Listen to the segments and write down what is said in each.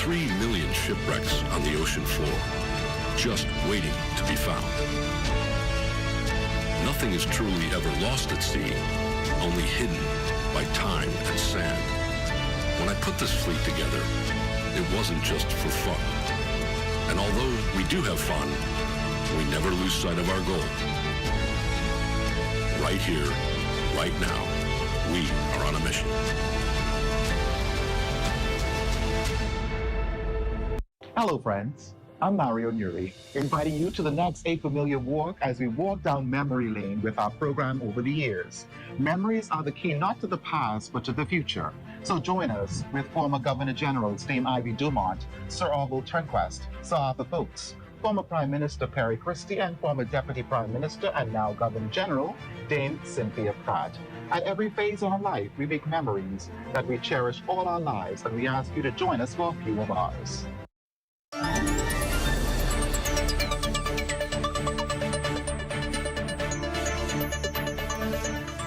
3 million shipwrecks on the ocean floor, just waiting to be found. Nothing is truly ever lost at sea, only hidden by time and sand. When I put this fleet together, it wasn't just for fun. And although we do have fun, we never lose sight of our goal. Right here, right now, we are on a mission. Hello, friends. I'm Mario Nuri, inviting you to the next A Familiar Walk as we walk down memory lane with our program over the years. Memories are the key not to the past, but to the future. So join us with former Governor Generals Dame Ivy Dumont, Sir Orville Turnquest, Sir Arthur Foulkes, former Prime Minister Perry Christie, and former Deputy Prime Minister and now Governor General Dame Cynthia Pratt. At every phase of our life, we make memories that we cherish all our lives, and we ask you to join us for a few of ours.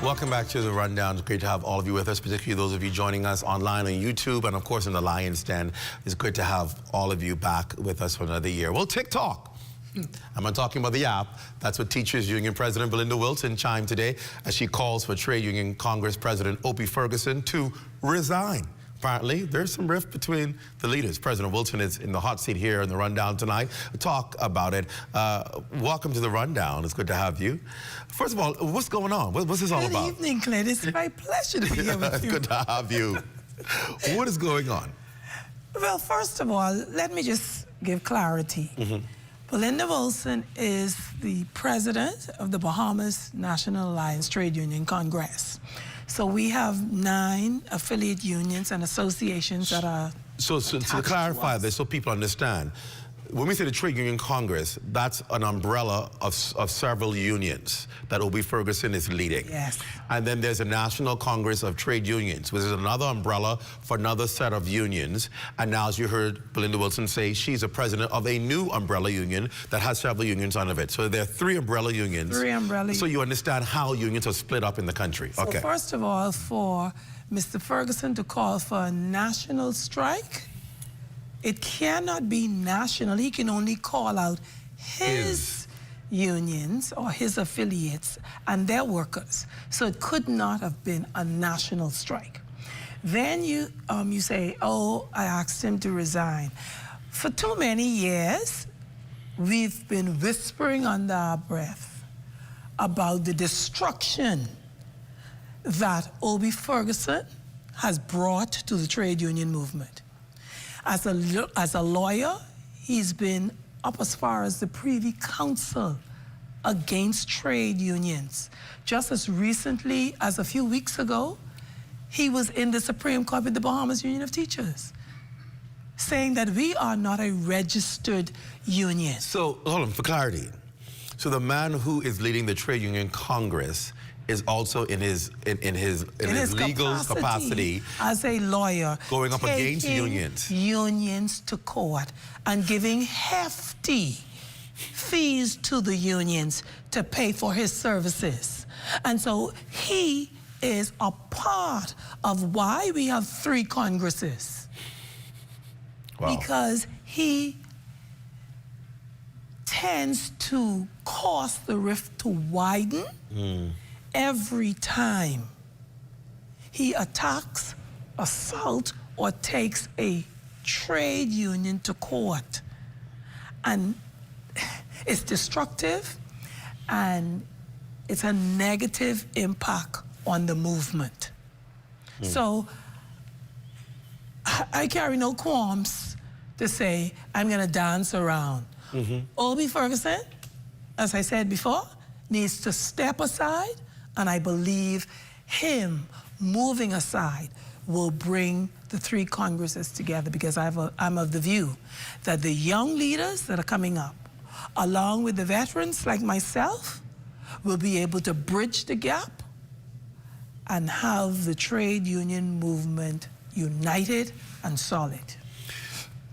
Welcome back to The Rundown. It's great to have all of you with us, particularly those of you joining us online on YouTube and, of course, in the Lion's Den. It's great to have all of you back with us for another year. Well, TikTok. I'm not talking about the app. That's what Teachers Union President Belinda Wilson chimed today as she calls for Trade Union Congress President Opie Ferguson to resign. Apparently, there's some rift between the leaders. President Wilson is in the hot seat here in The Rundown tonight. We'll talk about it. Welcome to The Rundown. It's good to have you. First of all, what's going on? What's this all about? Good evening, Clint. It's my pleasure to be here with you. Good to have you. What is going on? Well, first of all, let me just give clarity. Belinda Wilson is the president of the Bahamas National Alliance Trade Union Congress. So we have 9 affiliate unions and associations that are So to clarify this, so people understand, when we say the Trade Union Congress, that's an umbrella of several unions that Opie Ferguson is leading. Yes. And then there's a National Congress of Trade Unions, which is another umbrella for another set of unions. And now, as you heard Belinda Wilson say, she's a president of a new umbrella union that has several unions under it. So there are 3 umbrella unions. 3 umbrella unions. So you understand how unions are split up in the country. So okay. First of all, for Mr. Ferguson to call for a national strike, it cannot be national. He can only call out his unions or his affiliates and their workers. So it could not have been a national strike. Then you say, oh, I asked him to resign. For too many years, we've been whispering under our breath about the destruction that Opie Ferguson has brought to the trade union movement. As a lawyer, he's been up as far as the Privy Council against trade unions. Just as recently as a few weeks ago, he was in the Supreme Court with the Bahamas Union of Teachers, saying that we are not a registered union. So, hold on, for clarity. So the man who is leading the Trade Union Congress is also in his legal capacity as a lawyer, going up against unions to court and giving hefty fees to the unions to pay for his services. And so he is a part of why we have 3 Congresses. Wow. Because he tends to cause the rift to widen every time he attacks, assaults, or takes a trade union to court. And it's destructive, and it's a negative impact on the movement. So I carry no qualms to say I'm gonna dance around. Opie Ferguson, as I said before, needs to step aside, and I believe him moving aside will bring the 3 Congresses together, because I'm of the view that the young leaders that are coming up, along with the veterans like myself, will be able to bridge the gap and have the trade union movement united and solid.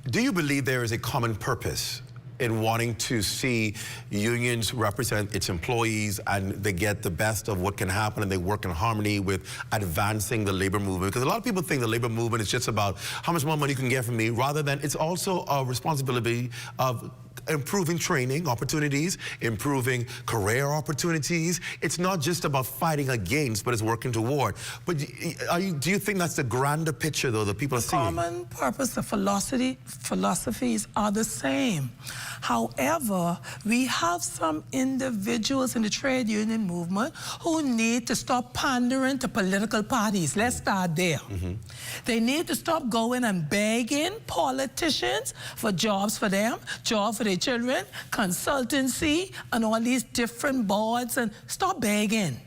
Do you believe there is a common purpose in wanting to see unions represent its employees and they get the best of what can happen and they work in harmony with advancing the labor movement. Because a lot of people think the labor movement is just about how much more money you can get from me, rather than it's also a responsibility of improving training opportunities, improving career opportunities. It's not just about fighting against, but it's working toward. But do you think that's the grander picture, though, that people are seeing? The common purpose of philosophies are the same. However, we have some individuals in the trade union movement who need to stop pandering to political parties. Let's start there. They need to stop going and begging politicians for jobs for them, jobs for their children, consultancy, and all these different boards, and stop begging.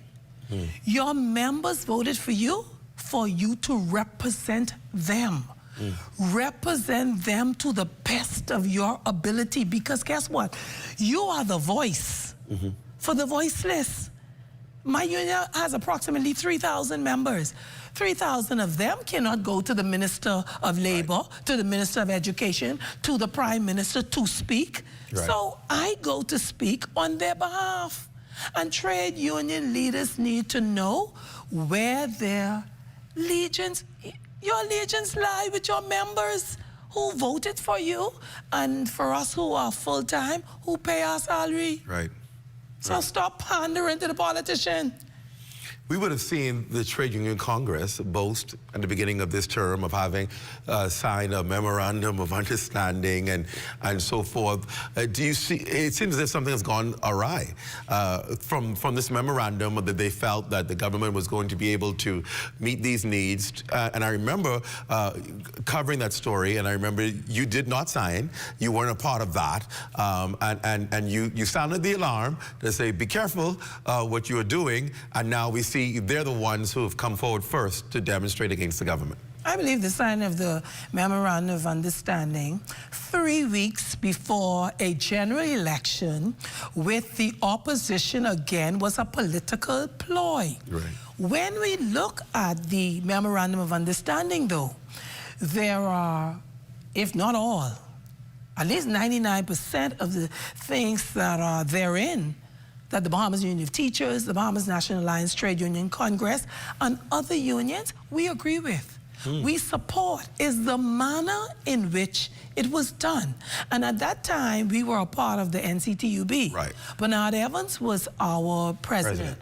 Your members voted for you to represent them. Represent them to the best of your ability, because guess what? You are the voice for the voiceless. My union has approximately 3,000 members. 3,000 of them cannot go to the Minister of Labor, to the Minister of Education, to the Prime Minister to speak. So I go to speak on their behalf. And trade union leaders need to know where their allegiance, your allegiance lie with your members who voted for you, and for us who are full-time, who pay our salary. So stop pandering to the politician. We would have seen the Trade Union Congress boast at the beginning of this term of having signed a memorandum of understanding and so forth. Do you see, it seems as if something has gone awry from this memorandum, that they felt that the government was going to be able to meet these needs. And I remember covering that story, and I remember you did not sign. You weren't a part of that. And you sounded the alarm to say, be careful what you are doing. And now we see they're the ones who have come forward first to demonstrate against the government. I believe the signing of the Memorandum of Understanding 3 weeks before a general election with the opposition again was a political ploy. When we look at the Memorandum of Understanding, though, there are, if not all, at least 99% of the things that are therein that the Bahamas Union of Teachers, the Bahamas National Alliance Trade Union Congress, and other unions, we agree with. We support is the manner in which it was done. And at that time, we were a part of the NCTUB. Bernard Evans was our president.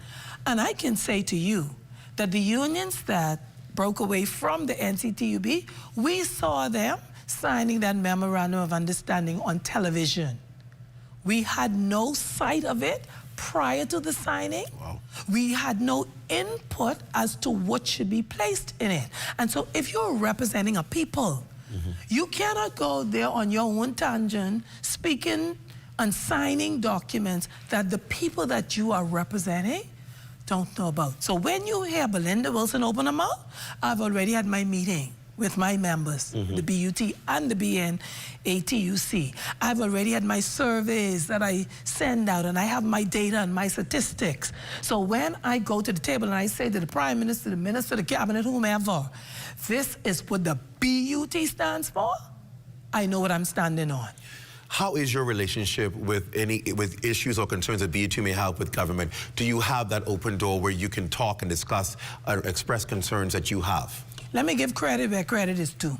And I can say to you that the unions that broke away from the NCTUB, we saw them signing that Memorandum of Understanding on television. We had no sight of it prior to the signing. We had no input as to what should be placed in it. And so if you're representing a people, you cannot go there on your own tangent speaking and signing documents that the people that you are representing don't know about. So when you hear Belinda Wilson open her mouth, I've already had my meeting with my members, the BUT and the BNATUC. I've already had my surveys that I send out, and I have my data and my statistics. So when I go to the table and I say to the Prime Minister, the Minister, the Cabinet, whomever, this is what the BUT stands for, I know what I'm standing on. How is your relationship with issues or concerns that BUT may have with government? Do you have that open door where you can talk and discuss or express concerns that you have? Let me give credit where credit is due.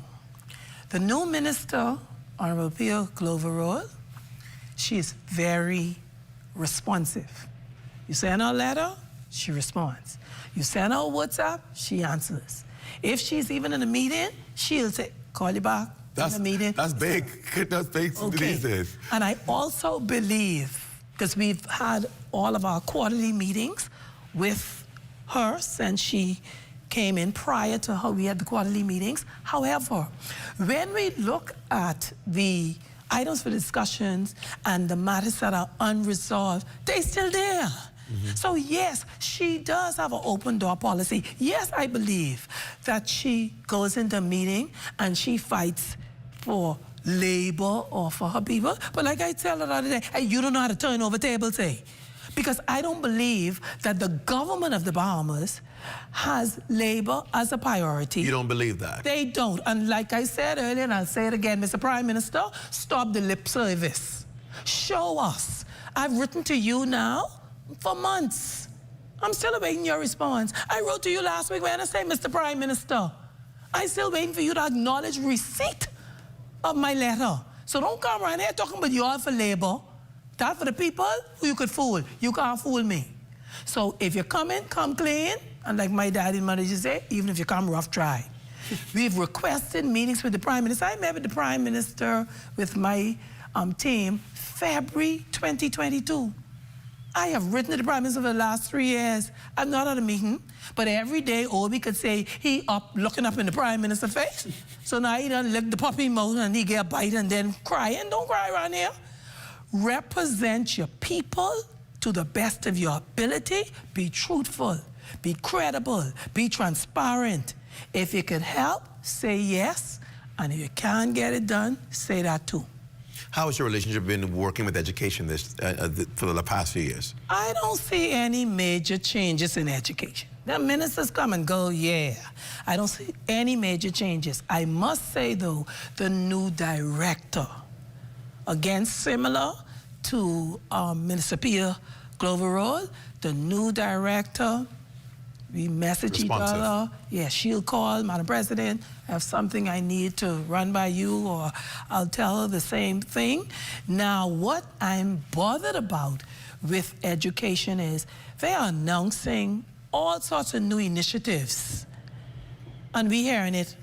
The new minister, Honorable Pia Glover-Rolle, she is very responsive. You send her a letter, she responds. You send her a WhatsApp, she answers. If she's even in a meeting, she'll say, call you back in the meeting. That's big. That's big these days. And I also believe, because we've had all of our quarterly meetings with her since she came in. Prior to her, we had the quarterly meetings. However, when we look at the items for discussions and the matters that are unresolved, they're still there. So yes, she does have an open door policy. Yes, I believe that she goes into a meeting and she fights for labor or for her people. But like I tell her the other day, hey, you don't know how to turn over tables, eh? Because I don't believe that the government of the Bahamas has labor as a priority. You don't believe that? They don't. And like I said earlier, and I'll say it again, Mr. Prime Minister, stop the lip service. Show us. I've written to you now for months. I'm still awaiting your response. I wrote to you last week when I said, Mr. Prime Minister, I'm still waiting for you to acknowledge receipt of my letter. So don't come around here talking about you all for labor. That for the people who you could fool. You can't fool me. So if you're coming, come clean. And like my daddy and mother used to say, even if you come rough, try. We've requested meetings with the Prime Minister. I met with the Prime Minister with my team February 2022. I have written to the Prime Minister for the last 3 years. I've not had a meeting, but every day Obi could say he up looking up in the Prime Minister's face. So now he done lick the puppy mouth and he get a bite and then crying. Don't cry around here. Represent your people to the best of your ability. Be truthful, be credible, be transparent. If you could help, say yes. And if you can't get it done, say that too. How has your relationship been working with education for the past few years? I don't see any major changes in education. The ministers come and go, yeah. I don't see any major changes. I must say, though, the new director, again, similar to Minister Pia Glover-Rolle, the new director, we message each other. Yeah, she'll call, Madam President, I have something I need to run by you, or I'll tell her the same thing. Now, what I'm bothered about with education is they are announcing all sorts of new initiatives. And we're hearing it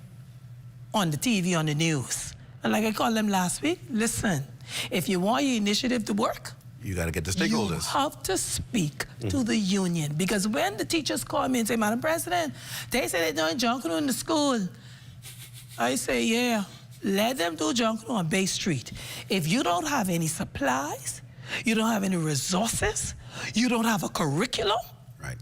on the TV, on the news. And like I called them last week, listen, if you want your initiative to work, you got to get the stakeholders. You have to speak to the union. Because when the teachers call me and say, Madam President, they say they're doing junk in the school. I say, yeah, let them do junk on Bay Street. If you don't have any supplies, you don't have any resources, you don't have a curriculum, right?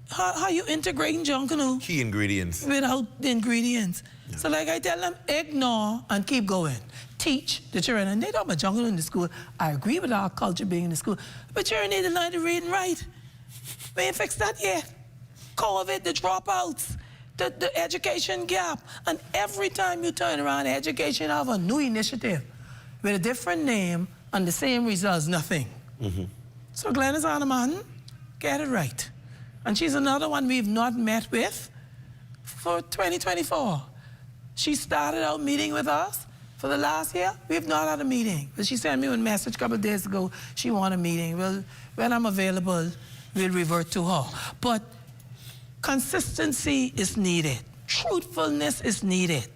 How you integrating junk key ingredients without the ingredients? Yeah. So like I tell them, ignore and keep going. Teach the children, and they talk about jungle in the school. I agree with our culture being in the school, but children need to learn to read and write. We ain't fixed that yet. COVID, the dropouts, the education gap. And every time you turn around, education have a new initiative with a different name and the same results, nothing. So Glenys Hanneman, get it right. And she's another one we've not met with for 2024. She started out meeting with us. For the last year, we've not had a meeting. But she sent me a message a couple of days ago, she wants a meeting. Well, when I'm available, we'll revert to her. But consistency is needed. Truthfulness is needed.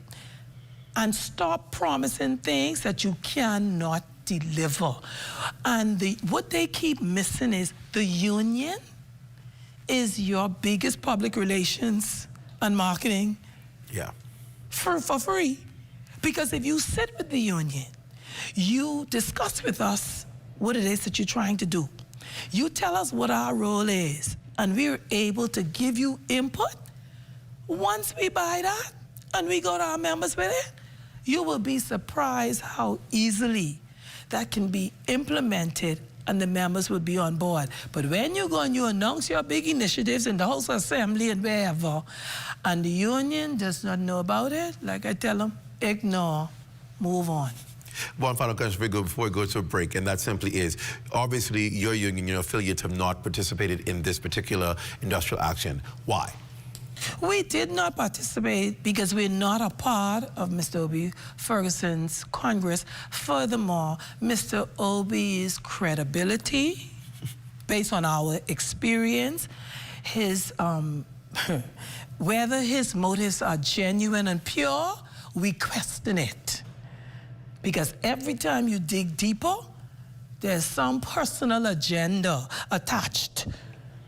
And stop promising things that you cannot deliver. And what they keep missing is the union is your biggest public relations and marketing. Yeah. For free. Because if you sit with the union, you discuss with us what it is that you're trying to do. You tell us what our role is, and we're able to give you input. Once we buy that, and we go to our members with it, you will be surprised how easily that can be implemented and the members will be on board. But when you go and you announce your big initiatives in the House Assembly and wherever, and the union does not know about it, like I tell them, ignore, move on. One final question before we go to a break, and that simply is, obviously your union, your affiliates have not participated in this particular industrial action. Why? We did not participate because we're not a part of Mr. Obi Ferguson's Congress. Furthermore, Mr. Obi's credibility, based on our experience, his whether his motives are genuine and pure, we question it. Because every time you dig deeper, there's some personal agenda attached.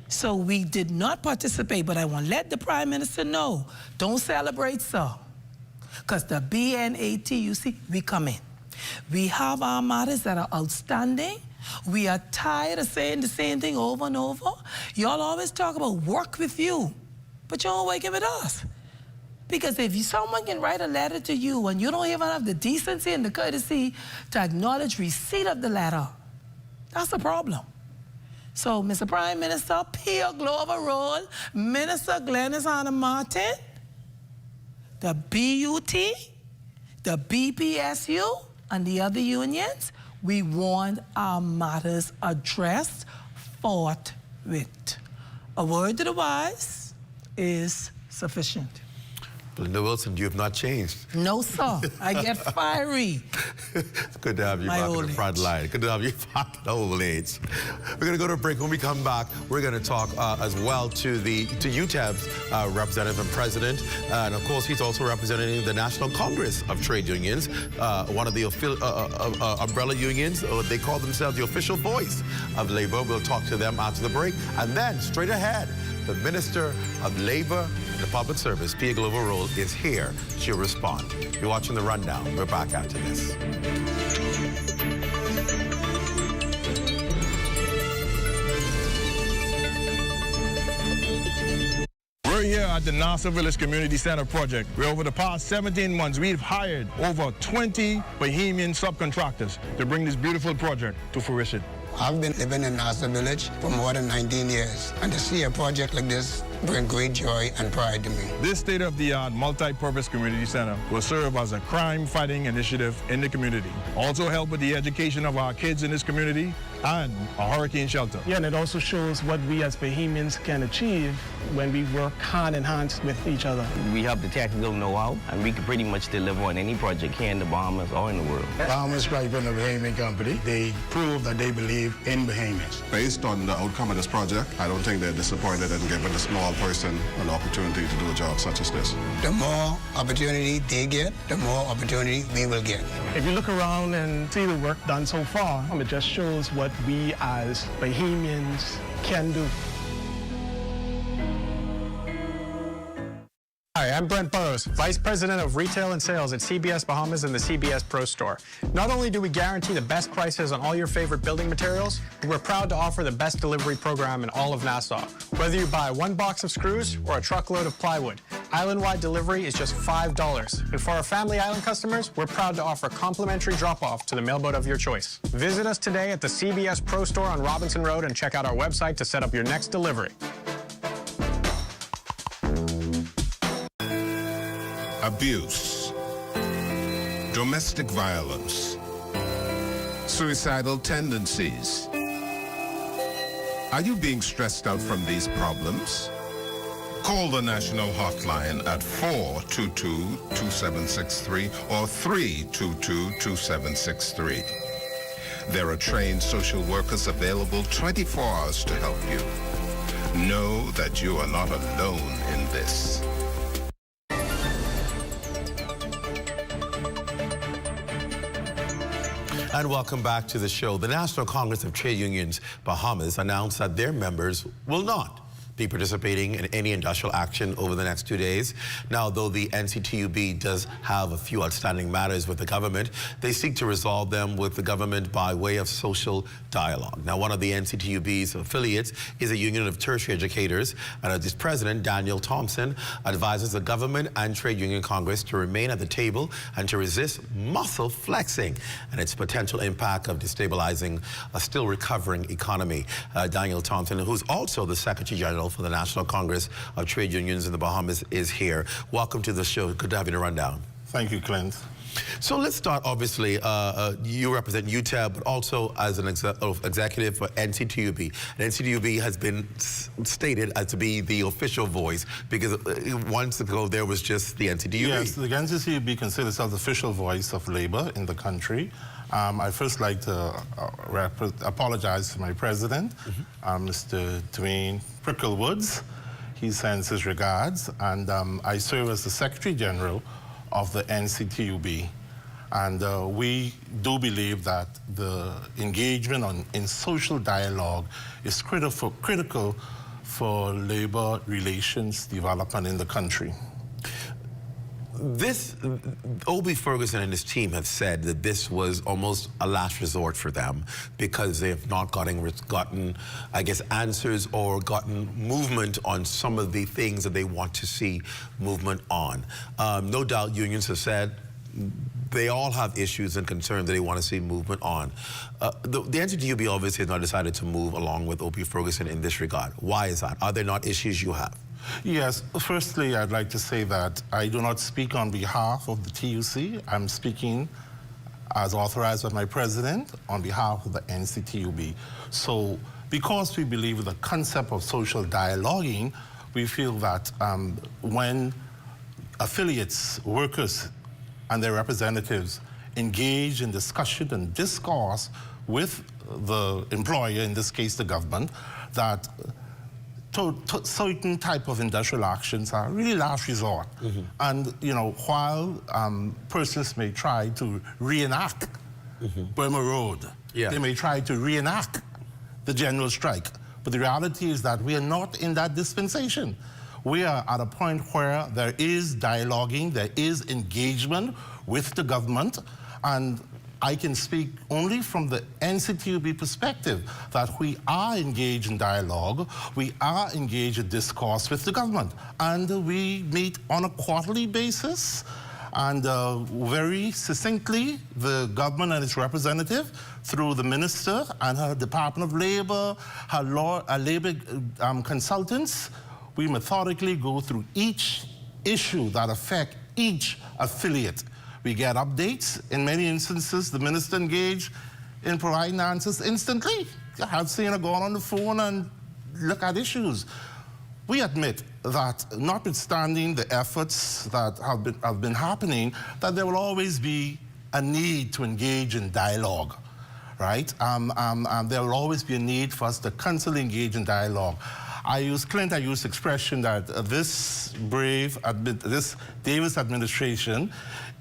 So we did not participate, but I want to let the Prime Minister know, don't celebrate, sir. Because the BNAT, you see, we come in. We have our matters that are outstanding. We are tired of saying the same thing over and over. Y'all always talk about work with you, but you don't work it with us. Because if someone can write a letter to you and you don't even have the decency and the courtesy to acknowledge receipt of the letter, that's a problem. So, Mr. Prime Minister, Pia Glover-Rolle, Minister Glenys Hanneman, the BUT, the BPSU, and the other unions, We want our matters addressed forthwith. A word to the wise is sufficient. Belinda Wilson, you have not changed. No, sir. I get fiery. It's good to have you My back in old the front age. line. Good to have you back in old age. We're going to go to a break. When we come back, we're going to talk as well to UTEB's representative and president. And of course, he's also representing the National Congress of Trade Unions, one of the umbrella unions. They call themselves the official voice of labor. We'll talk to them after the break. And then, straight ahead, the Minister of Labor and Public Service, Pia Glover-Rolle, is here. She'll respond. You're watching The Rundown. We're back after this. We're here at the Nassau Village Community Center project, where over the past 17 months, we've hired over 20 Bahamian subcontractors to bring this beautiful project to fruition. I've been living in Nassau Village for more than 19 years, and to see a project like this bring great joy and pride to me. This state-of-the-art multi-purpose community center will serve as a crime-fighting initiative in the community, also help with the education of our kids in this community, and a hurricane shelter. Yeah, and it also shows what we as Bahamians can achieve when we work hand in hand with each other. We have the technical know-how, and we can pretty much deliver on any project here in the Bahamas or in the world. Bahamas Stripe and the Bahamian Company, they prove that they believe in Bahamians. Based on the outcome of this project, I don't think they're disappointed in giving the small person an opportunity to do a job such as this. The more opportunity they get, the more opportunity we will get. If you look around and see the work done so far, it just shows what we as Bahamians can do. Hi, I'm Brent Burrows, Vice President of Retail and Sales at CBS Bahamas and the CBS Pro Store. Not only do we guarantee the best prices on all your favorite building materials, but we're proud to offer the best delivery program in all of Nassau. Whether you buy one box of screws or a truckload of plywood, island-wide delivery is just $5. And for our Family Island customers, we're proud to offer complimentary drop-off to the mailboat of your choice. Visit us today at the CBS Pro Store on Robinson Road and check out our website to set up your next delivery. Abuse, domestic violence, suicidal tendencies. Are you being stressed out from these problems? Call the national hotline at 422-2763 or 322-2763. There are trained social workers available 24 hours to help you. Know that you are not alone in this. And welcome back to the show. The National Congress of Trade Unions, Bahamas, announced that their members will not be participating in any industrial action over the next 2 days. Now, though the NCTUB does have a few outstanding matters with the government, they seek to resolve them with the government by way of social dialogue. Now, one of the NCTUB's affiliates is a union of tertiary educators, and its president, Daniel Thompson, advises the government and Trade Union Congress to remain at the table and to resist muscle flexing and its potential impact of destabilizing a still recovering economy. Daniel Thompson, who's also the Secretary General for the National Congress of Trade Unions in the Bahamas, is here. Welcome to the show. Good to have you in the rundown. Thank you, Clint. So let's start, obviously, you represent UTEB, but also as an executive for NCTUB. And NCTUB has been stated as to be the official voice, because once ago there was just the NCTUB. Yes, the NCTUB considers itself the official voice of labor in the country. I'd first like to apologize to my president, Mr. Dwayne Pricklewoods. He sends his regards, and I serve as the Secretary General of the NCTUB. And we do believe that the engagement in social dialogue is critical for labor relations development in the country. O.B. Ferguson and his team have said that this was almost a last resort for them because they have not gotten, I guess, answers or gotten movement on some of the things that they want to see movement on. No doubt unions have said they all have issues and concerns that they want to see movement on. The NCTUB obviously has not decided to move along with O.P. Ferguson in this regard. Why is that? Are there not issues you have? Yes, firstly, I'd like to say that I do not speak on behalf of the TUC. I'm speaking as authorized by my president on behalf of the NCTUB. So because we believe in the concept of social dialoguing, we feel that when affiliates, workers, and their representatives engage in discussion and discourse with the employer, in this case the government, that certain type of industrial actions are really last resort. And while persons may try to reenact Burma Road, they may try to reenact the general strike, but the reality is that we are not in that dispensation. We are at a point where there is dialoguing, there is engagement with the government, and I can speak only from the NCTUB perspective that we are engaged in dialogue, we are engaged in discourse with the government, and we meet on a quarterly basis, and very succinctly, the government and its representative, through the minister and her Department of Labor, her labor consultants, we methodically go through each issue that affect each affiliate. We get updates. In many instances, the minister engaged in providing answers instantly. I've seen her go on the phone and look at issues. We admit that notwithstanding the efforts that have been happening, that there will always be a need to engage in dialogue, right? There will always be a need for us to constantly engage in dialogue. Clint, I used the expression that this Davis administration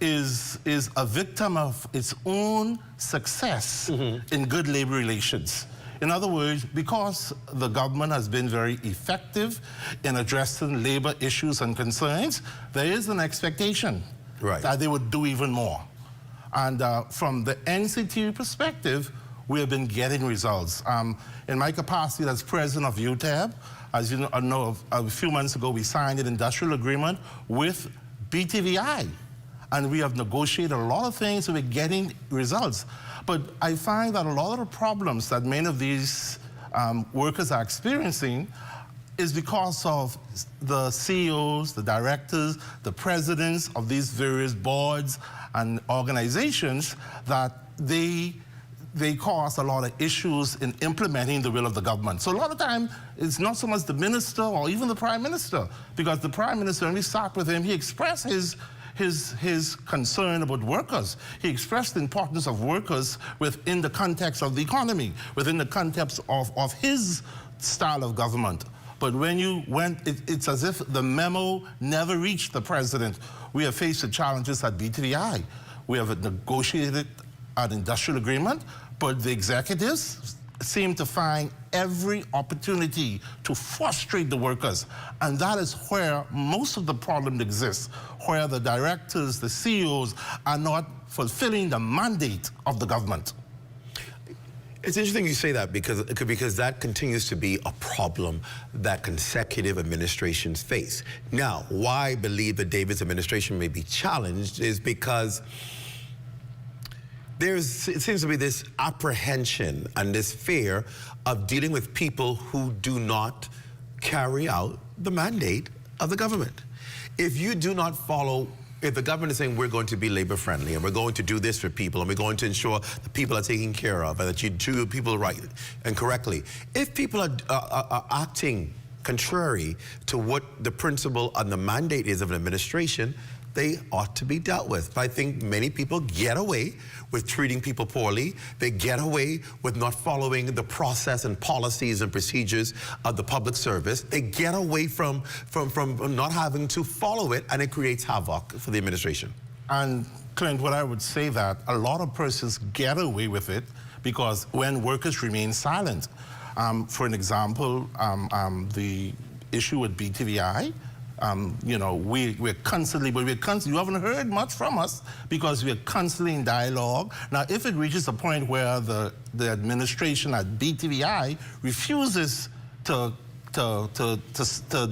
is a victim of its own success in good labor relations. In other words, because the government has been very effective in addressing labor issues and concerns, there is an expectation that they would do even more. And from the NCTU perspective, we have been getting results. In my capacity as president of UTEB, as you know, a few months ago, we signed an industrial agreement with BTVI. And we have negotiated a lot of things, so we're getting results. But I find that a lot of the problems that many of these workers are experiencing is because of the CEOs, the directors, the presidents of these various boards and organizations, that they cause a lot of issues in implementing the will of the government. So a lot of time, it's not so much the minister or even the prime minister, because the prime minister, when we sat with him, he expressed his concern about workers. He expressed the importance of workers within the context of the economy, within the context of his style of government. But when you went, it's as if the memo never reached the president. We have faced the challenges at BTVI. We have negotiated an industrial agreement, but the executives seem to find every opportunity to frustrate the workers. And that is where most of the problem exists, where the directors, the CEOs are not fulfilling the mandate of the government. It's interesting you say that because that continues to be a problem that consecutive administrations face. Now, why I believe the Davis administration may be challenged is because it seems to be this apprehension and this fear of dealing with people who do not carry out the mandate of the government. If you do not follow, if the government is saying we're going to be labor friendly and we're going to do this for people and we're going to ensure that people are taken care of and that you treat people right and correctly, if people are acting contrary to what the principle and the mandate is of an administration, they ought to be dealt with. But I think many people get away with treating people poorly. They get away with not following the process and policies and procedures of the public service. They get away from not having to follow it, and it creates havoc for the administration. And Clint, what I would say that a lot of persons get away with it because when workers remain silent. For an example, the issue with BTVI, we're constantly, you haven't heard much from us because we're constantly in dialogue. Now, if it reaches a point where the administration at BTVI refuses to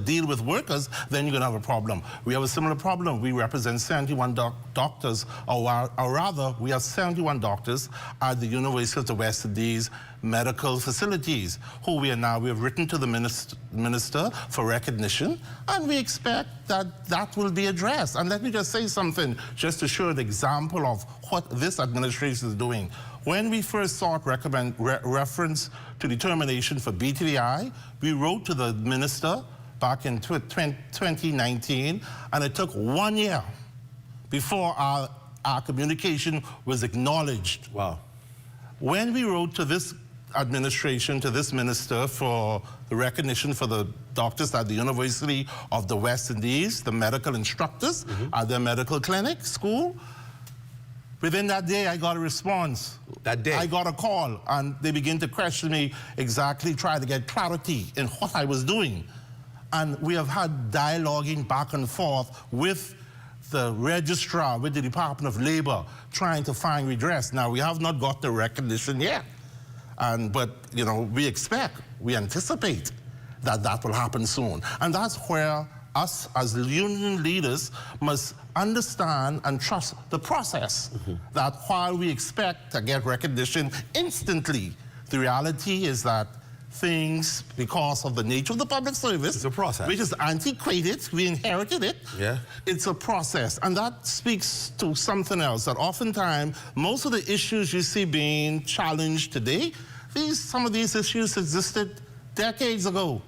deal with workers, then you're going to have a problem. We have a similar problem. We represent 71 doctors, or rather, we have 71 doctors at the University of the West Indies medical facilities, who we have written to the minister for recognition, and we expect that that will be addressed. And let me just say something, just to show an example of what this administration is doing. When we first sought reference to determination for BTVI, we wrote to the minister back in 2019, and it took 1 year before our communication was acknowledged. Wow. When we wrote to this administration, to this minister, for the recognition for the doctors at the University of the West Indies, the medical instructors at their medical clinic, school, within that day, I got a response. That day? I got a call, and they began to question me, exactly try to get clarity in what I was doing. And we have had dialoguing back and forth with the registrar, with the Department of Labor, trying to find redress. Now, we have not got the recognition yet. But, you know, we expect, we anticipate that that will happen soon. And that's where us as union leaders must understand and trust the process. That while we expect to get recognition instantly, the reality is that things, because of the nature of the public service, it's a process, which is antiquated, we inherited it. Yeah. It's a process, and that speaks to something else, that oftentimes most of the issues you see being challenged today, some of these issues existed decades ago.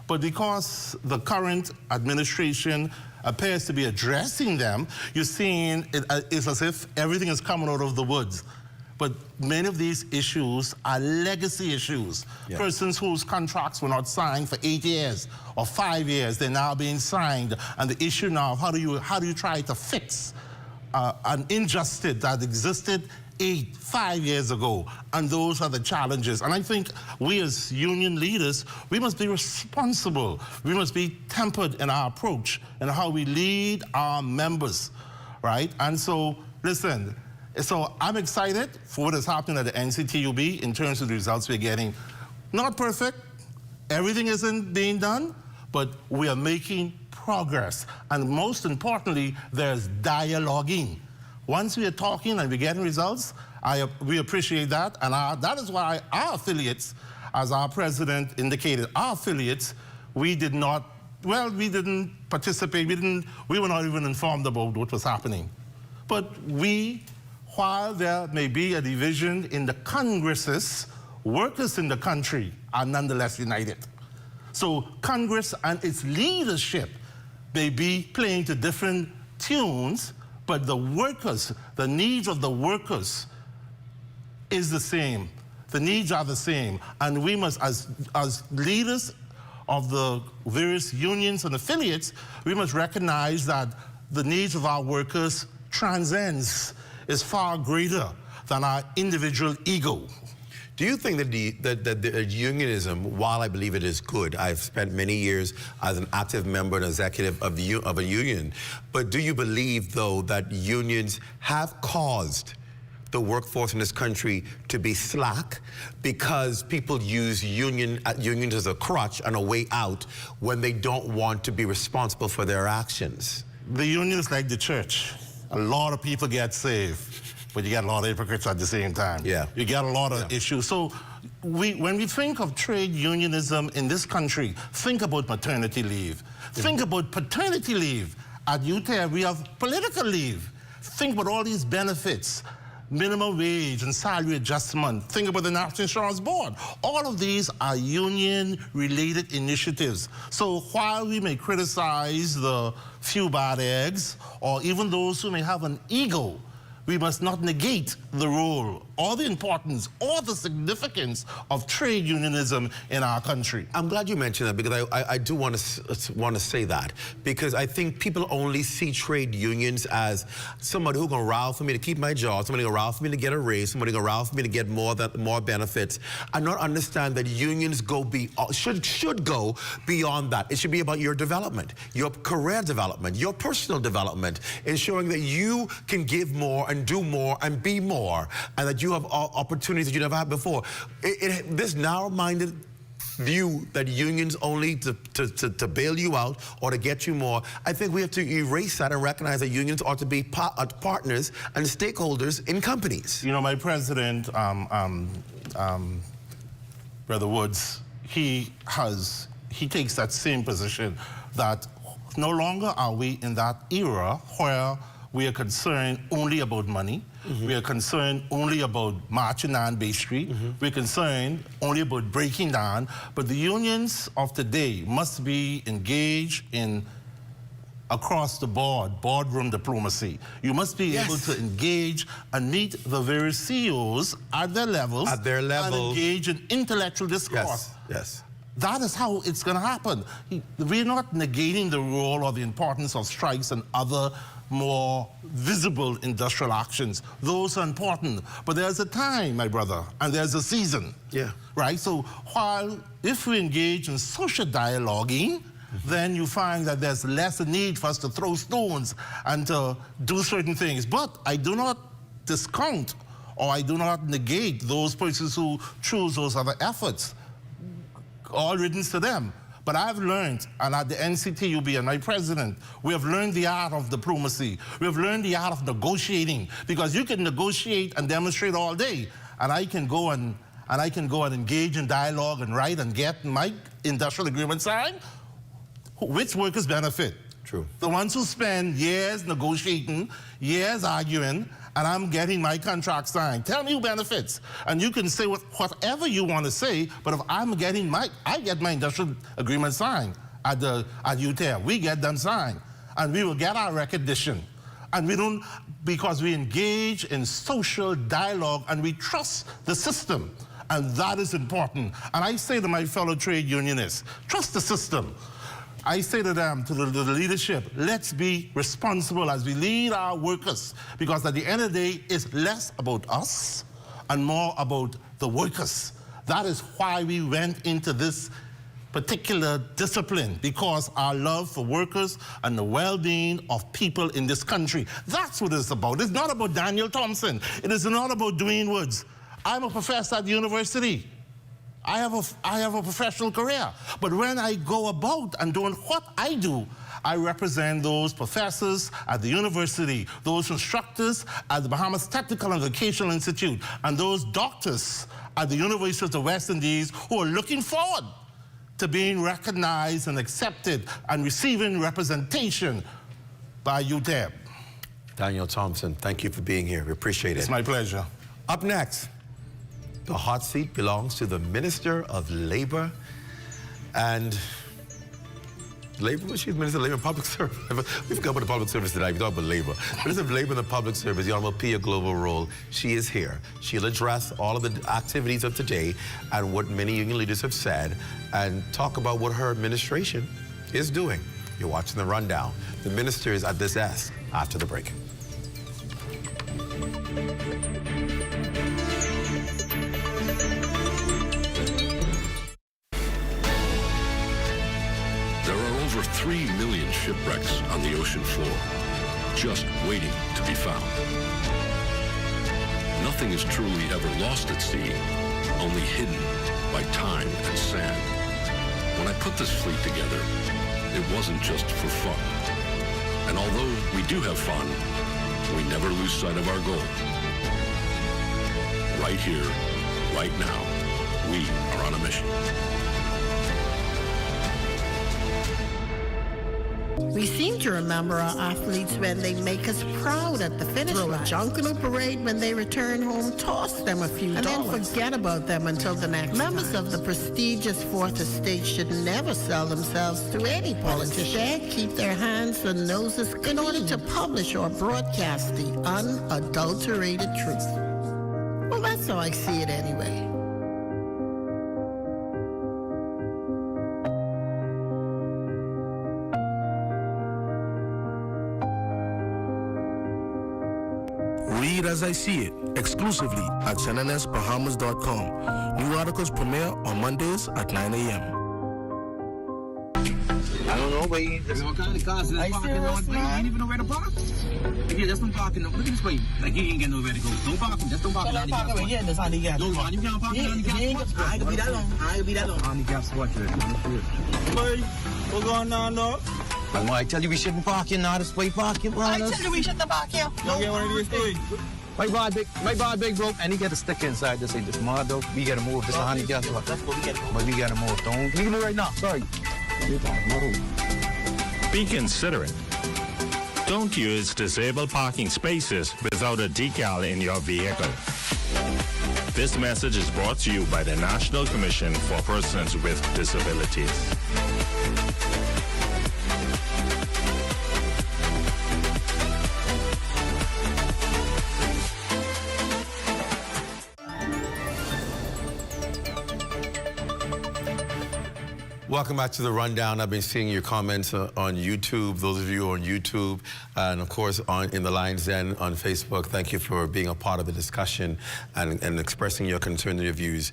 But because the current administration appears to be addressing them, you're seeing it's as if everything is coming out of the woods. But many of these issues are legacy issues. Yeah. Persons whose contracts were not signed for 8 years or 5 years, they're now being signed. And the issue now, how do you try to fix an injustice that existed 5 years ago? And those are the challenges. And I think we as union leaders, we must be responsible. We must be tempered in our approach and how we lead our members, right? And so, listen, so I'm excited for what is happening at the NCTUB in terms of the results we're getting. Not perfect, everything isn't being done, but we are making progress. And most importantly, there's dialoguing. Once we are talking and we're getting results, we appreciate that. And that is why our affiliates, as our president indicated, our affiliates, we didn't participate, we were not even informed about what was happening. But while there may be a division in the Congresses, workers in the country are nonetheless united. So Congress and its leadership may be playing to different tunes, but the workers, the needs of the workers is the same. The needs are the same. And we must, as leaders of the various unions and affiliates, we must recognize that the needs of our workers is far greater than our individual ego. Do you think that unionism, while I believe it is good, I've spent many years as an active member and executive of a union, but do you believe, though, that unions have caused the workforce in this country to be slack because people use unions as a crutch and a way out when they don't want to be responsible for their actions? The union is like the church. A lot of people get saved, but you get a lot of hypocrites at the same time. Yeah. You get a lot of issues. So when we think of trade unionism in this country, think about maternity leave. Think about paternity leave. At UTER, we have political leave. Think about all these benefits, minimum wage and salary adjustment. Think about the National Insurance Board. All of these are union-related initiatives. So while we may criticize the few bad eggs, or even those who may have an ego, we must not negate the role or the importance or the significance of trade unionism in our country. I'm glad you mentioned that, because I do want to say that, because I think people only see trade unions as somebody who's going to row for me to keep my job, somebody going to row for me to get a raise, somebody going to row for me to get more benefits, and not understand that unions should go beyond that. It should be about your development, your career development, your personal development, ensuring that you can give more and do more and be more, and that you have opportunities that you never had before. This narrow-minded view that unions only to bail you out or to get you more, I think we have to erase that and recognize that unions ought to be partners and stakeholders in companies. You know, my president, Brother Woods, he takes that same position, that no longer are we in that era where we are concerned only about money. We are concerned only about marching down Bay Street. We're concerned only about breaking down. But the unions of today must be engaged in across the board, boardroom diplomacy. You must be able to engage and meet the various CEOs at their levels. At their level. And engage in intellectual discourse. Yes. That is how it's going to happen. We're not negating the role or the importance of strikes and other more visible industrial actions. Those are important. But there's a time, my brother, and there's a season. Yeah. Right? So if we engage in social dialoguing, then you find that there's less need for us to throw stones and to do certain things. But I do not discount or I do not negate those persons who choose those other efforts. All riddance to them. But I've learned, and at the NCTUB and my president, we have learned the art of diplomacy. We have learned the art of negotiating, because you can negotiate and demonstrate all day, and I can go and engage in dialogue and write and get my industrial agreement signed. Which workers benefit? True. The ones who spend years negotiating, years arguing, and I'm getting my contract signed. Tell me who benefits. And you can say whatever you want to say, but if I get my industrial agreement signed at UTEP. We get them signed, and we will get our recognition. And we don't, because we engage in social dialogue and we trust the system. And that is important. And I say to my fellow trade unionists, trust the system. I say to them, to the leadership, let's be responsible as we lead our workers, because at the end of the day, it's less about us and more about the workers. That is why we went into this particular discipline, because our love for workers and the well-being of people in this country. That's what it's about. It's not about Daniel Thompson. It is not about Dwayne Woods. I'm a professor at the university. I have a professional career. But when I go about and doing what I do, I represent those professors at the university, those instructors at the Bahamas Technical and Vocational Institute, and those doctors at the University of the West Indies who are looking forward to being recognized and accepted and receiving representation by UTEP. Daniel Thompson, thank you for being here. We appreciate it. It's my pleasure. Up next, the hot seat belongs to the Minister of Labor and Labor. She's Minister of Labor and Public Service. We've covered the public service today. We talk about labor. Minister of Labor and the Public Service, the Honorable Pia Glover-Rolle. She is here. She'll address all of the activities of today and what many union leaders have said, and talk about what her administration is doing. You're watching The Rundown. The minister is at this desk after the break. There are over 3 million shipwrecks on the ocean floor, just waiting to be found. Nothing is truly ever lost at sea, only hidden by time and sand. When I put this fleet together, it wasn't just for fun. And although we do have fun, we never lose sight of our goal. Right here, right now, we are on a mission. We seem to remember our athletes when they make us proud at the finish line. Throw a jungle parade when they return home, toss them a few dollars, and then forget about them until the next Members of the prestigious Fourth Estate should never sell themselves to any politician. Instead, keep their hands and noses clean in order to publish or broadcast the unadulterated truth. Well, that's how I see it anyway. Read as I see it, exclusively at CNNSBahamas.com. New articles premiere on Mondays at 9 a.m. I don't know, but what kind of cars is this parking lot? You ain't even know where to park. Yeah, that's some parking. Look at this way. Like, you ain't get nowhere to go. Don't park him. Just don't park him. Don't park him. Yeah, that's handicap. No, man, you can't park him. I ain't gonna be that long. I ain't gonna be that long. Handicap spot, boy, what's going on, dog? I tell you we shouldn't park here now. This way parking, bro. I tell you we shouldn't park here. Don't get one of these things. My bad big bro, and he got a sticker inside. This ain't this mother. We gotta move. This is a handicap spot. That's what we gotta move. But we gotta move. Don't leave me right now. Sorry. Be considerate. Don't use disabled parking spaces without a decal in your vehicle. This message is brought to you by the National Commission for Persons with Disabilities. Welcome back to the Rundown. I've been seeing your comments on YouTube, those of you on YouTube, and of course in the Lion's Den on Facebook. Thank you for being a part of the discussion and expressing your concern and your views.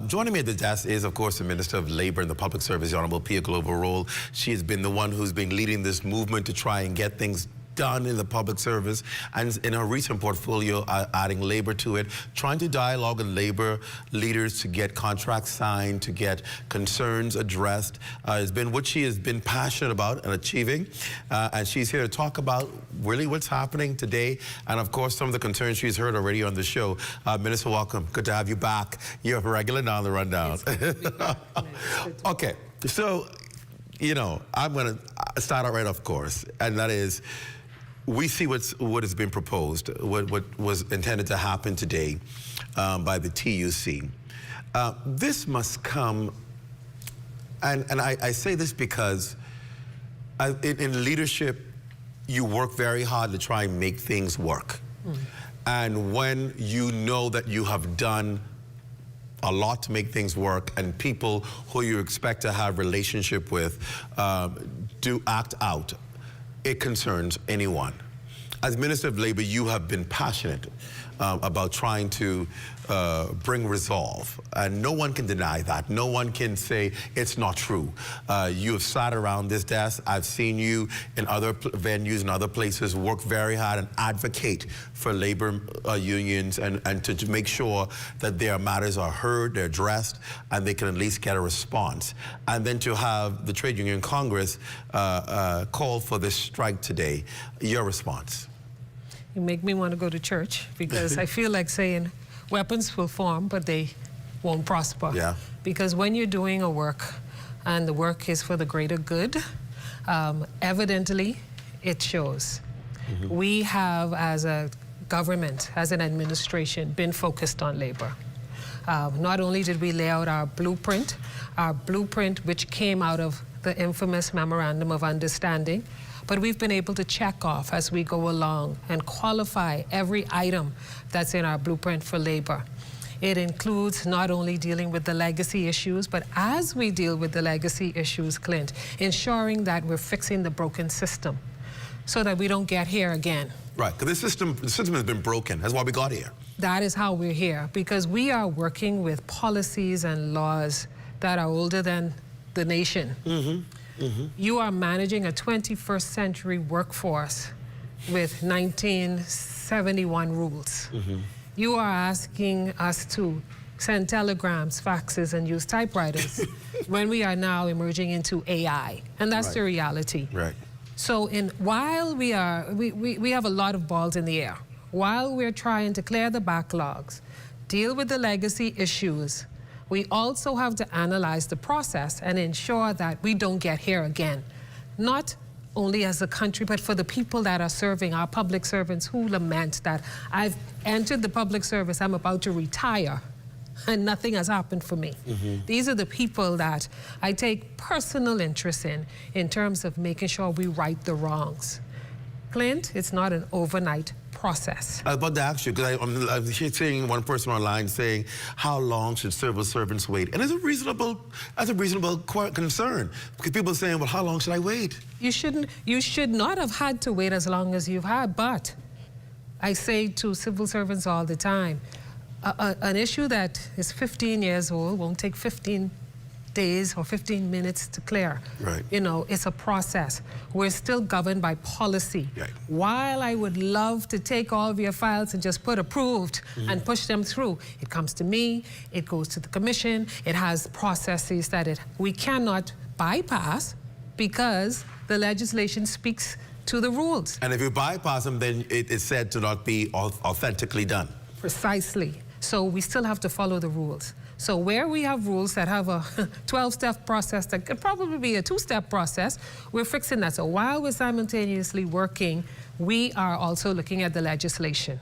Joining me at the desk is, of course, the Minister of Labor and the Public Service, the Honorable Pia Glover-Rolle. She has been the one who's been leading this movement to try and get things done in the public service, and in her recent portfolio, adding labor to it, trying to dialogue with labor leaders to get contracts signed, to get concerns addressed. Has been what she has been passionate about and achieving, and she's here to talk about really what's happening today, and of course some of the concerns she's heard already on the show. Minister, welcome. Good to have you back. You're a regular now on the Rundown. Okay, so you know, I'm going to start out right off course, and that is, we see what has been proposed, what was intended to happen today by the TUC. This must come, and I say this because in leadership, you work very hard to try and make things work. And when you know that you have done a lot to make things work, and people who you expect to have relationship with do act out, it concerns anyone. As Minister of Labor, you have been passionate about trying to bring resolve, and no one can deny that. No one can say it's not true. You have sat around this desk. I've seen you in other venues and other places work very hard and advocate for labor unions and to make sure that their matters are heard, they're addressed, and they can at least get a response. And then to have the Trade Union Congress call for this strike today. Your response? You make me want to go to church, because I feel like saying weapons will form, but they won't prosper. Yeah. Because when you're doing a work and the work is for the greater good, evidently it shows. We have, as a government, as an administration, been focused on labor. Not only did we lay out our blueprint which came out of the infamous Memorandum of Understanding, but we've been able to check off as we go along and qualify every item that's in our blueprint for labor. It includes not only dealing with the legacy issues, but as we deal with the legacy issues, Clint, ensuring that we're fixing the broken system so that we don't get here again. Right, because the system has been broken. That's why we got here. That is how we're here, because we are working with policies and laws that are older than the nation. You are managing a 21st century workforce with 1971 rules. You are asking us to send telegrams, faxes, and use typewriters when we are now emerging into AI. And that's the reality. Right. So while we have a lot of balls in the air, while we're trying to clear the backlogs, deal with the legacy issues, we also have to analyze the process and ensure that we don't get here again. Not only as a country, but for the people that are serving, our public servants who lament that I've entered the public service, I'm about to retire, and nothing has happened for me. These are the people that I take personal interest in terms of making sure we right the wrongs. Clint, it's not an overnight process. I was about to ask you, because I'm seeing one person online saying, how long should civil servants wait? And it's a reasonable concern, because people are saying, well, how long should I wait? You should not have had to wait as long as you've had, but I say to civil servants all the time, an issue that is 15 years old won't take 15 days or 15 minutes to clear. Right. You know, it's a process. We're still governed by policy. Right. While I would love to take all of your files and just put approved and push them through, it comes to me, it goes to the commission, it has processes that we cannot bypass because the legislation speaks to the rules. And if you bypass them, then it is said to not be authentically done. Precisely. So we still have to follow the rules. So where we have rules that have a 12-step process that could probably be a 2-step process, we're fixing that. So while we're simultaneously working, we are also looking at the legislation.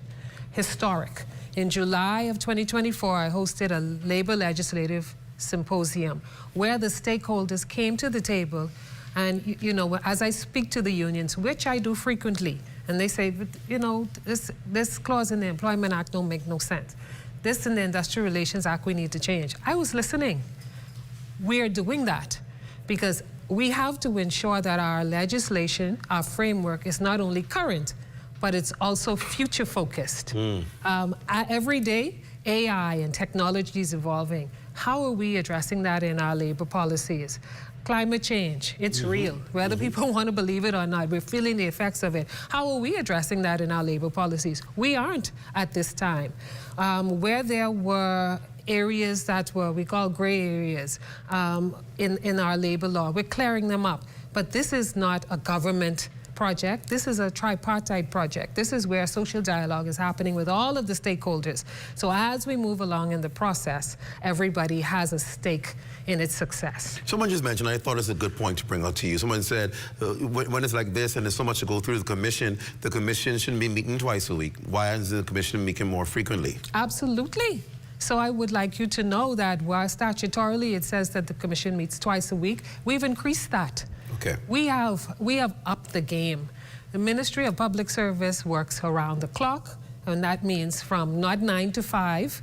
Historic. In July of 2024, I hosted a labor legislative symposium where the stakeholders came to the table, and you know, as I speak to the unions, which I do frequently, and they say, you know, this clause in the Employment Act don't make no sense. This in the Industrial Relations Act we need to change. I was listening. We're doing that because we have to ensure that our legislation, our framework is not only current, but it's also future focused. Every day, AI and technology is evolving. How are we addressing that in our labor policies? Climate change, it's real. Whether people want to believe it or not, we're feeling the effects of it. How are we addressing that in our labor policies? We aren't at this time. Where there were areas that were, we call gray areas in our labor law, we're clearing them up. But this is not a government project. This is a tripartite project. This is where social dialogue is happening with all of the stakeholders. So as we move along in the process, everybody has a stake in its success. Someone just mentioned, I thought it's a good point to bring out to you. Someone said, when it's like this and there's so much to go through the commission shouldn't be meeting twice a week. Why is the commission meeting more frequently? Absolutely. So I would like you to know that while statutorily it says that the commission meets twice a week, we've increased that. Okay. We have upped the game. The Ministry of Public Service works around the clock, and that means from not 9 to 5.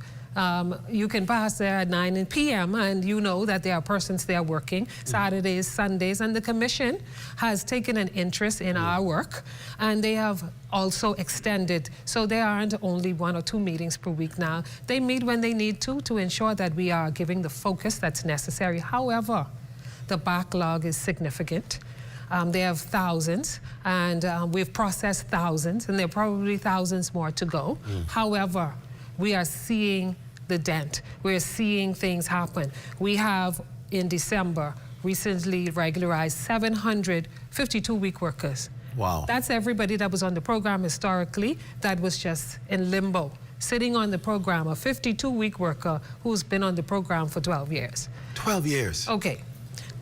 You can pass there at 9 p.m. and you know that there are persons there working Saturdays, Sundays, and the commission has taken an interest in our work, and they have also extended. So there aren't only 1 or 2 meetings per week now. They meet when they need to ensure that we are giving the focus that's necessary. However, the backlog is significant. They have thousands, and we've processed thousands, and there are probably thousands more to go. However, we are seeing the dent. We're seeing things happen. We have, in December, recently regularized 700 52-week workers. Wow. That's everybody that was on the program historically that was just in limbo, sitting on the program, a 52-week worker who's been on the program for 12 years. 12 years? Okay.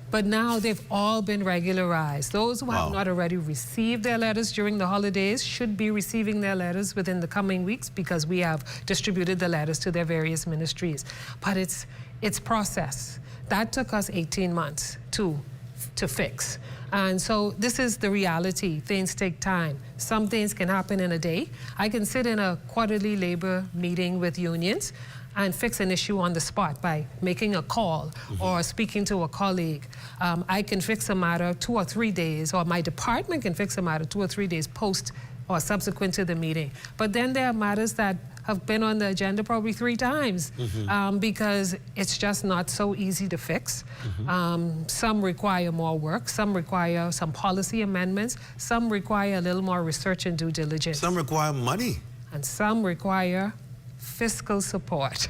But now they've all been regularized. Those who have not already received their letters during the holidays should be receiving their letters within the coming weeks because we have distributed the letters to their various ministries. But it's process. That took us 18 months to fix. And so this is the reality. Things take time. Some things can happen in a day. I can sit in a quarterly labor meeting with unions and fix an issue on the spot by making a call or speaking to a colleague. I can fix a matter 2 or 3 days, or my department can fix a matter 2 or 3 days post or subsequent to the meeting. But then there are matters that have been on the agenda probably 3 times because it's just not so easy to fix. Some require more work, some require some policy amendments, some require a little more research and due diligence. Some require money. And some require fiscal support.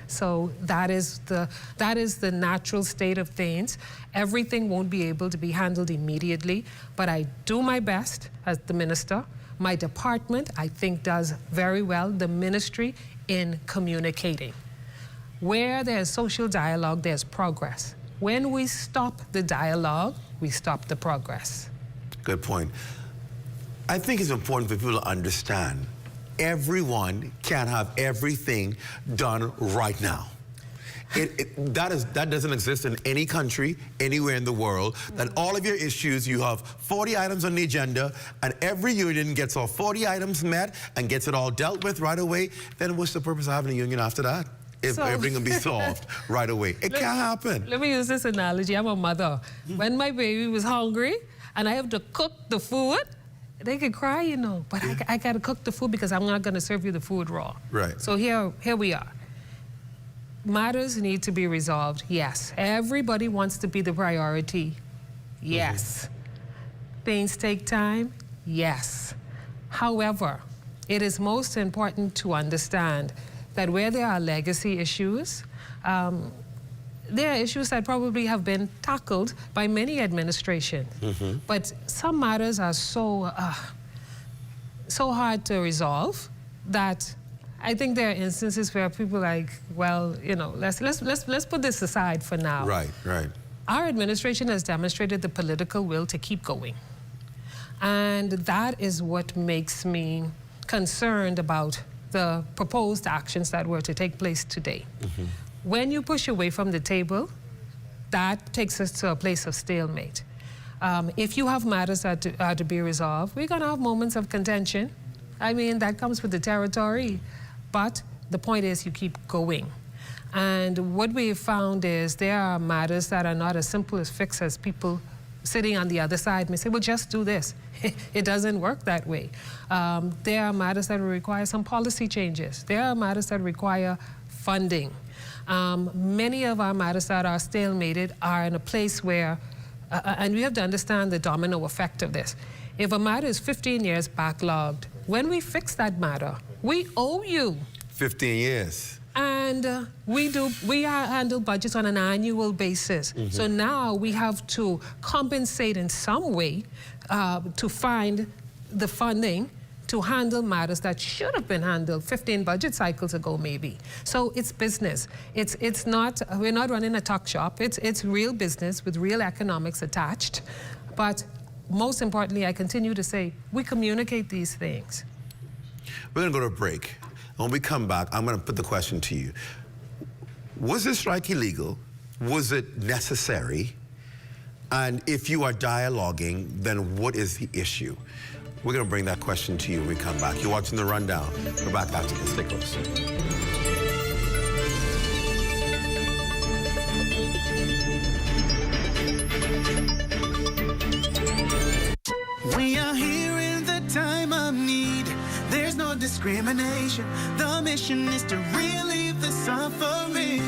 So that is the natural state of things. Everything won't be able to be handled immediately, but I do my best as the minister. My department, I think, does very well, the ministry, in communicating. Where there's social dialogue, there's progress. When we stop the dialogue, we stop the progress. Good point. I think it's important for people to understand everyone can't have everything done right now. That doesn't exist in any country, anywhere in the world, that all of your issues, you have 40 items on the agenda, and every union gets all 40 items met and gets it all dealt with right away. Then what's the purpose of having a union after that? If everything can be solved right away. It can't happen. Let me use this analogy. I'm a mother. When my baby was hungry and I have to cook the food, they could cry, you know, but I got to cook the food because I'm not going to serve you the food raw. Right. So here we are. Matters need to be resolved, yes. Everybody wants to be the priority, yes. Things take time, yes. However, it is most important to understand that where there are legacy issues, there are issues that probably have been tackled by many administrations. But some matters are so hard to resolve that I think there are instances where people are like, well, you know, let's put this aside for now. Right, right. Our administration has demonstrated the political will to keep going. And that is what makes me concerned about the proposed actions that were to take place today. When you push away from the table, that takes us to a place of stalemate. If you have matters that are to be resolved, we're going to have moments of contention. I mean, that comes with the territory. But the point is you keep going. And what we've found is there are matters that are not as simple as fix as people sitting on the other side may say, well, just do this. It doesn't work that way. There are matters that require some policy changes. There are matters that require funding. Many of our matters that are stalemated are in a place where, and we have to understand the domino effect of this. If a matter is 15 years backlogged, when we fix that matter, we owe you 15 years. And we handle budgets on an annual basis. So now we have to compensate in some way to find the funding to handle matters that should have been handled 15 budget cycles ago, maybe. So it's business. It's not, we're not running a tuck shop. It's real business with real economics attached. But most importantly, I continue to say, we communicate these things. We're gonna go to a break. When we come back, I'm going to put the question to you. Was this strike illegal? Was it necessary? And if you are dialoguing, then what is the issue? We're going to bring that question to you when we come back. You're watching The Rundown. We're back after this. Stay close. We are here in the time of need. There's no discrimination. The mission is to relieve the suffering.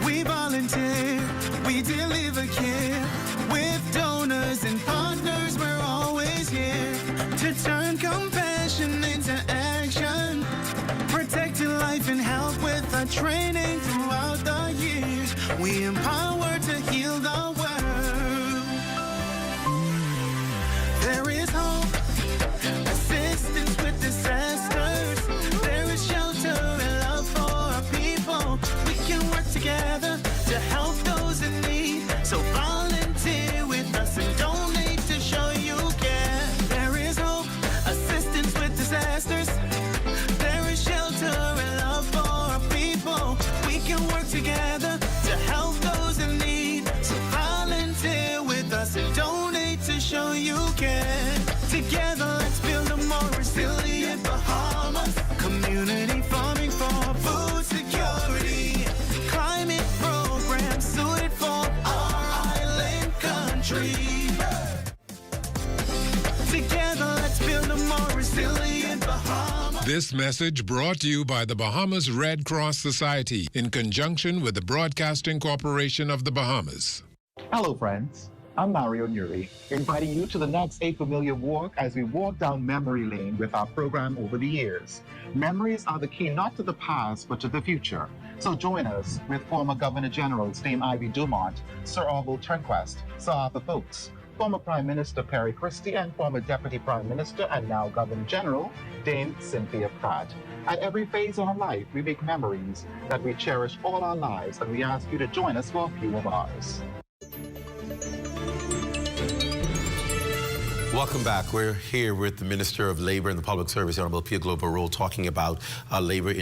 We volunteer, we deliver care. With donors and partners, we're always here to turn compassion into action. Protecting life and health with our training throughout the years. We empower to heal the world. There is hope. Assistance with disasters. There is shelter and love for our people. We can work together to help those in need. So volunteer with us and donate to show you care. There is hope. Assistance with disasters. There is shelter and love for our people. We can work together to help those in need. So volunteer with us and donate to show you care. Together, let's build a more resilient Bahamas. Community farming for food security. Climate programs suited for our island country. Together, let's build a more resilient Bahamas. This message brought to you by the Bahamas Red Cross Society in conjunction with the Broadcasting Corporation of the Bahamas. Hello, friends. I'm Mario Nuri, inviting you to the next A Familiar Walk as we walk down memory lane with our program over the years. Memories are the key not to the past, but to the future. So join us with former Governor Generals Dame Ivy Dumont, Sir Orville Turnquest, Sir Arthur Folkes, former Prime Minister Perry Christie, and former Deputy Prime Minister and now Governor General Dame Cynthia Pratt. At every phase of our life, we make memories that we cherish all our lives, and we ask you to join us for a few of ours. Welcome back. We're here with the Minister of Labor and the Public Service, Honorable Pia Glover-Rolle, talking about labor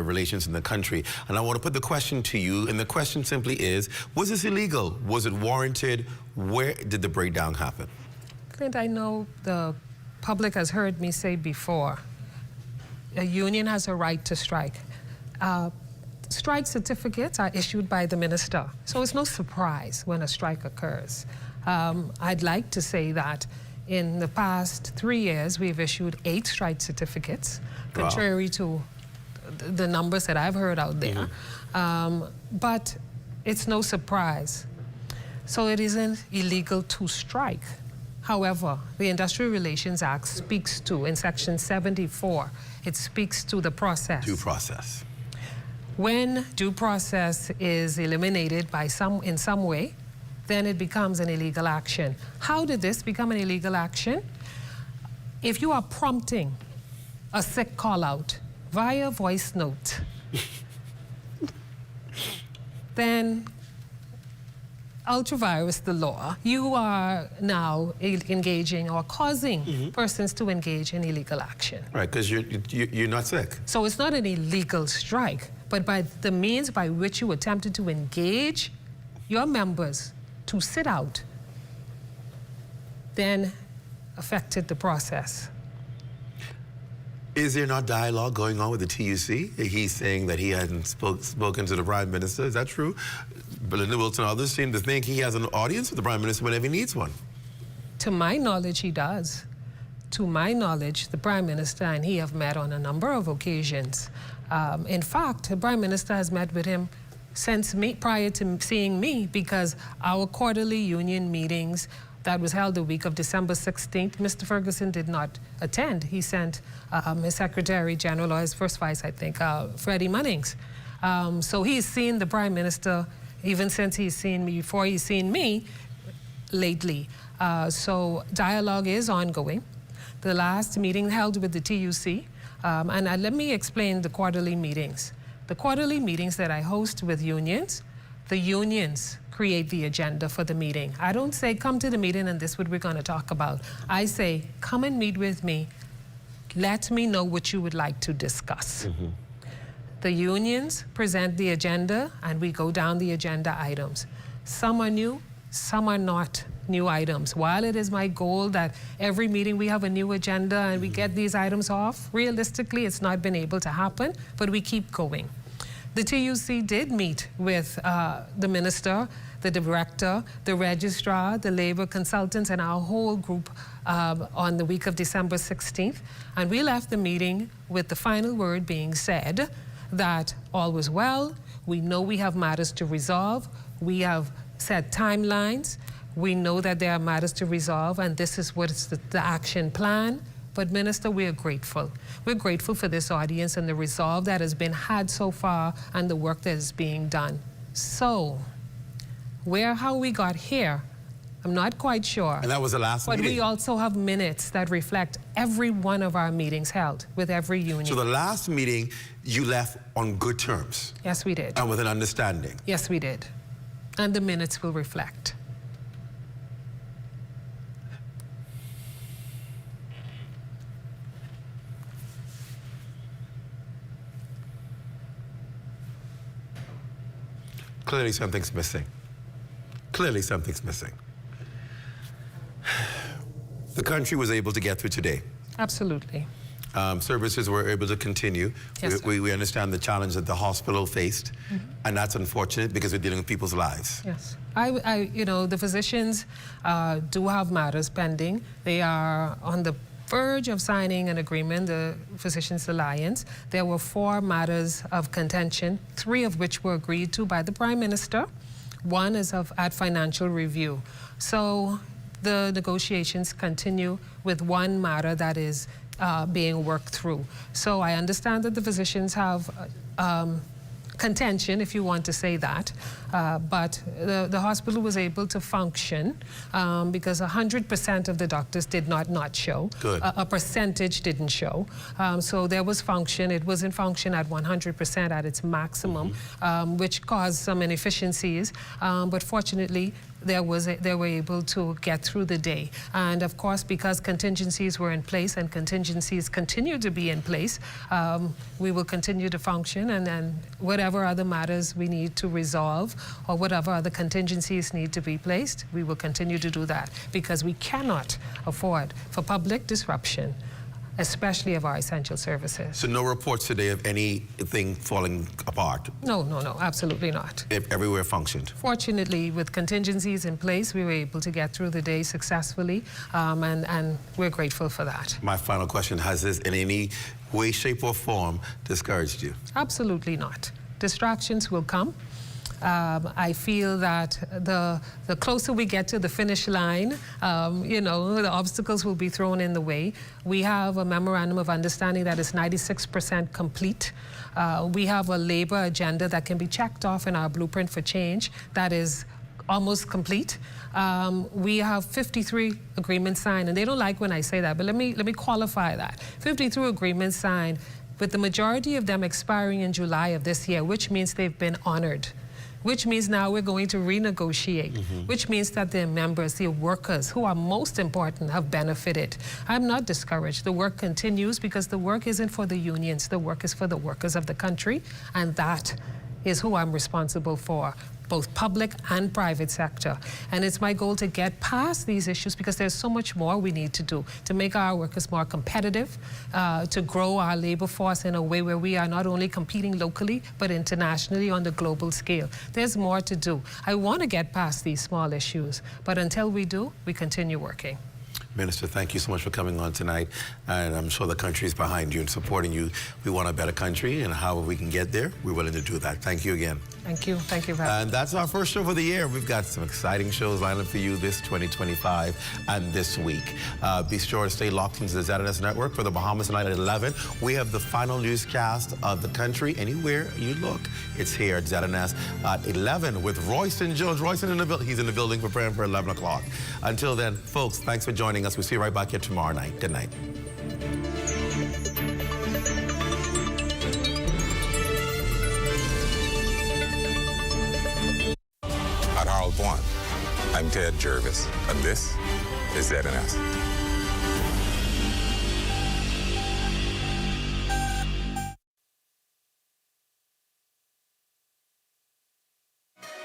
relations in the country. And I want to put the question to you, and the question simply is, was this illegal? Was it warranted? Where did the breakdown happen? Clint, I know the public has heard me say before, a union has a right to strike. Strike certificates are issued by the minister, so it's no surprise when a strike occurs. I'd like to say that in the past 3 years, we've issued 8 strike certificates, contrary to the numbers that I've heard out there. But it's no surprise. So it isn't illegal to strike. However, the Industrial Relations Act speaks to, in Section 74, it speaks to the process. Due process. When due process is eliminated by in some way, then it becomes an illegal action. How did this become an illegal action? If you are prompting a sick call-out via voice note, then ultra-virus the law, you are now engaging or causing persons to engage in illegal action. Right, because you're not sick. So it's not an illegal strike, but by the means by which you attempted to engage your members to sit out, then affected the process. Is there not dialogue going on with the TUC? He's saying that he hasn't spoken to the Prime Minister. Is that true? Belinda Wilson and others seem to think he has an audience with the Prime Minister whenever he needs one. To my knowledge, he does. To my knowledge, the Prime Minister and he have met on a number of occasions. In fact, the Prime Minister has met with him since prior to seeing me, because our quarterly union meetings that was held the week of December 16th, Mr. Ferguson did not attend. He sent his Secretary General, or his first vice, I think, Freddie Munnings. So he's seen the Prime Minister even since he's seen me, before he's seen me lately. So dialogue is ongoing. The last meeting held with the TUC, and let me explain the quarterly meetings. The quarterly meetings that I host with unions, the unions create the agenda for the meeting. I don't say, come to the meeting and this is what we're going to talk about. I say, come and meet with me. Let me know what you would like to discuss. The unions present the agenda and we go down the agenda items. Some are new, some are not new items. While it is my goal that every meeting we have a new agenda and we get these items off, realistically it's not been able to happen, but we keep going. The TUC did meet with the minister, the director, the registrar, the labor consultants, and our whole group on the week of December 16th. And we left the meeting with the final word being said that all was well. We know we have matters to resolve. We have set timelines. We know that there are matters to resolve, and this is what's the action plan. But Minister, we are grateful. We're grateful for this audience and the resolve that has been had so far and the work that is being done. So, how we got here, I'm not quite sure. And that was the last meeting. But we also have minutes that reflect every one of our meetings held with every union. So the last meeting, you left on good terms? Yes, we did. And with an understanding? Yes, we did. And the minutes will reflect. Clearly something's missing. Clearly something's missing. The country was able to get through today. Absolutely. Services were able to continue. Yes, we understand the challenge that the hospital faced, and that's unfortunate because we're dealing with people's lives. Yes. The physicians do have matters pending. They are on the verge of signing an agreement, the Physicians Alliance. There were 4 matters of contention, 3 of which were agreed to by the Prime Minister. 1 is at financial review. So the negotiations continue with 1 matter that is being worked through. So I understand that the physicians have contention, if you want to say that, but the hospital was able to function because 100% of the doctors did not show. Good. A percentage didn't show. So there was function. It was in function at 100% at its maximum, which caused some inefficiencies. But fortunately, they were able to get through the day. And of course, because contingencies were in place and contingencies continue to be in place, we will continue to function, and then whatever other matters we need to resolve or whatever other contingencies need to be placed, we will continue to do that, because we cannot afford for public disruption, especially of our essential services. So no reports today of anything falling apart? No, absolutely not. If everywhere functioned? Fortunately, with contingencies in place, we were able to get through the day successfully, and we're grateful for that. My final question, has this in any way, shape, or form discouraged you? Absolutely not. Distractions will come. I feel that the closer we get to the finish line, the obstacles will be thrown in the way. We have a memorandum of understanding that is 96% complete. We have a labor agenda that can be checked off in our blueprint for change that is almost complete. We have 53 agreements signed, and they don't like when I say that, but let me qualify that. 53 agreements signed with the majority of them expiring in July of this year, which means they've been honored, which means now we're going to renegotiate, which means that their members, their workers, who are most important, have benefited. I'm not discouraged. The work continues because the work isn't for the unions. The work is for the workers of the country, and that is who I'm responsible for, both public and private sector. And it's my goal to get past these issues because there's so much more we need to do to make our workers more competitive, to grow our labor force in a way where we are not only competing locally, but internationally on the global scale. There's more to do. I want to get past these small issues, but until we do, we continue working. Minister, thank you so much for coming on tonight, and I'm sure the country is behind you and supporting you. We want a better country, and however we can get there, we're willing to do that. Thank you again. Thank you. Thank you very much. And that's our first show for the year. We've got some exciting shows lined up for you this 2025 and this week. Be sure to stay locked into the ZNS Network for the Bahamas tonight at 11. We have the final newscast of the country. Anywhere you look, it's here at ZNS at 11 with Royston Jones. Royston in the building. He's in the building preparing for 11 o'clock. Until then, folks, thanks for joining us. We'll see you right back here tomorrow night. Good night. At Harold One, I'm Ted Jervis, and this is ZNS.